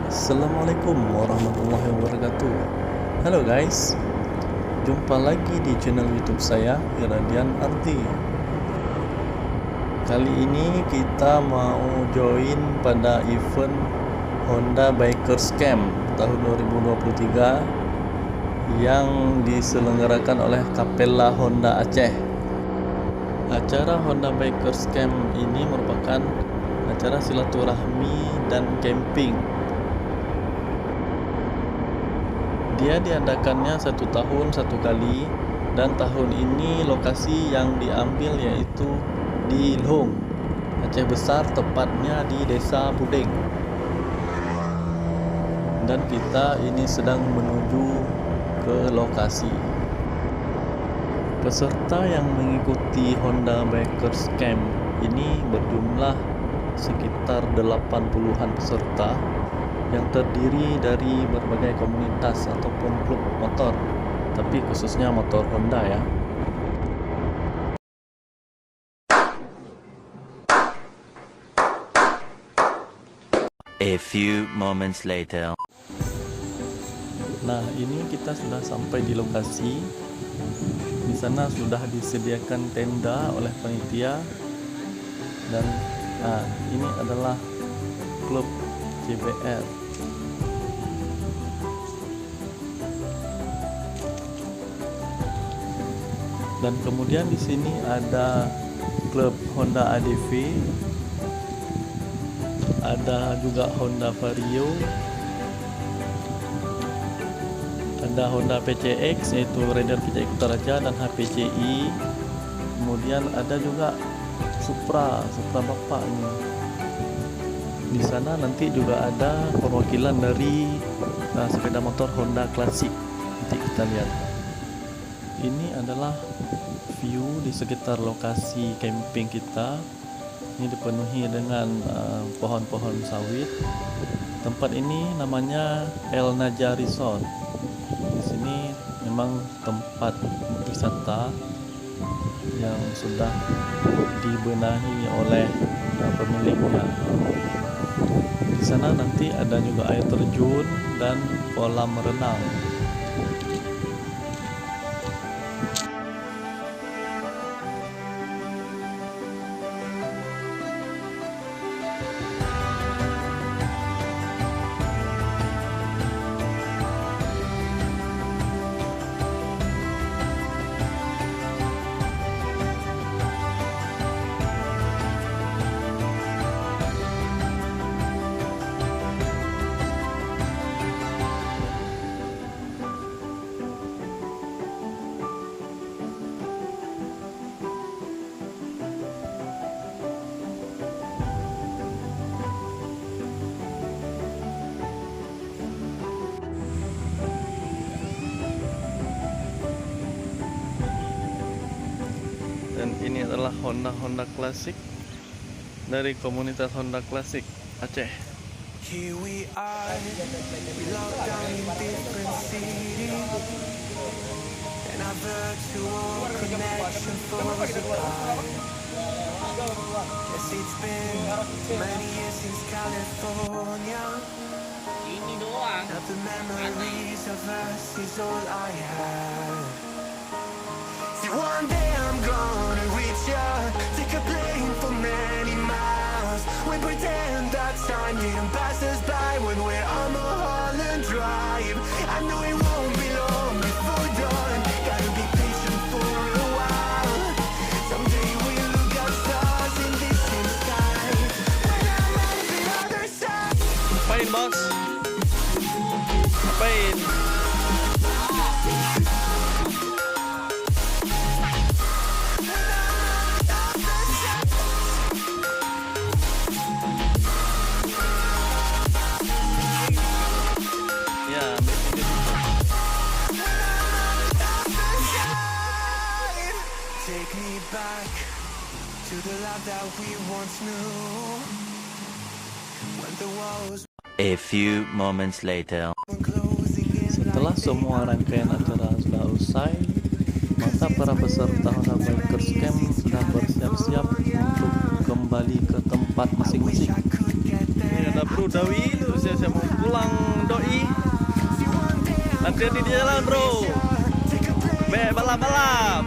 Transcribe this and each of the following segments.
Assalamualaikum warahmatullahi wabarakatuh. Halo guys, jumpa lagi di channel YouTube saya, Iradian Arti. Kali ini kita mau join pada event Honda Bikers Camp tahun 2023 yang diselenggarakan oleh Kapela Honda Aceh. Acara Honda Bikers Camp ini merupakan acara silaturahmi dan camping. Dia diadakannya 1 tahun 1 kali, dan tahun ini lokasi yang diambil yaitu di Lhong, Aceh Besar, tepatnya di Desa Puding. Dan kita ini sedang menuju ke lokasi. Peserta yang mengikuti Honda Bikers Camp ini berjumlah sekitar 80-an peserta yang terdiri dari berbagai komunitas ataupun klub motor, tapi khususnya motor Honda ya. A few moments later. Nah, ini kita sudah sampai di lokasi. Di sana sudah disediakan tenda oleh panitia, dan ini adalah klub JBR. Dan kemudian di sini ada klub Honda ADV, ada juga Honda Vario, ada Honda PCX yaitu Raider PCX Utaraja dan HPCI. Kemudian ada juga Supra Bapak ini. Di sana nanti juga ada perwakilan dari sepeda motor Honda klasik. Nanti kita lihat. Ini adalah view di sekitar lokasi camping kita. Ini dipenuhi dengan pohon-pohon sawit. Tempat ini namanya El Naja Resort. Di sini memang tempat wisata yang sudah dibenahi oleh pemiliknya. Di sana nanti ada juga air terjun dan kolam renang. Dan ini adalah Honda klasik dari komunitas Honda klasik Aceh. Here we are, we locked down in different cities, and our virtual connection falls apart. Yes, it's been many years since California. Now the memories of us is all I have. See, one day I'm gonna reach ya, take a plane for many miles. We pretend that time didn't pass us by when we're on Mulholland Drive. I know it won't be long before dawn, gotta be patient for a while. Someday we'll look at stars in distant skies. When I'm on the other side. Ngapain bos? Ngapain? Take me back to the love that we once knew. When the walls A few moments later. were closing in. Setelah semua rangkaian acara sudah usai, maka para peserta Honda Bikers Camp sedang bersiap-siap untuk kembali ke tempat masing-masing. Ini ada Bro Dawi itu siap-siap mau pulang doi. Hati-hati di jalan bro. Balap-balap.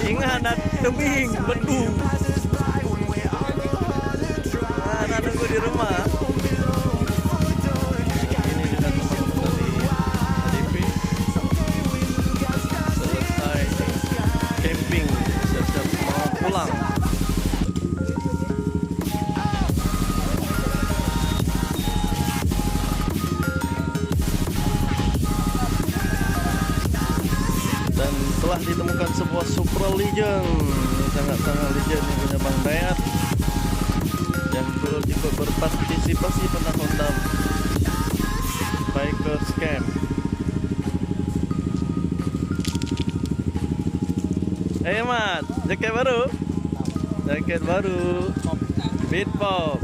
Ingat ada tebing, bendung. Nah, nunggu di rumah. Ini juga teman-teman dari ADP selesai camping, siap-siap mau pulang. Dan telah ditemukan sebuah Supra Legend, ini sangat-sangat legend, yang punya Bang Dayat, yang turut ikut berpartisipasi pada Honda Bikers Camp. Mat, jaket baru, Beat Pop.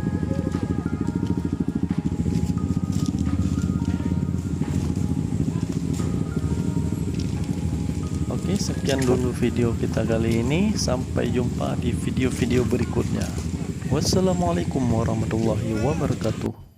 Oke, sekian dulu video kita kali ini. Sampai jumpa di video-video berikutnya. Wassalamualaikum warahmatullahi wabarakatuh.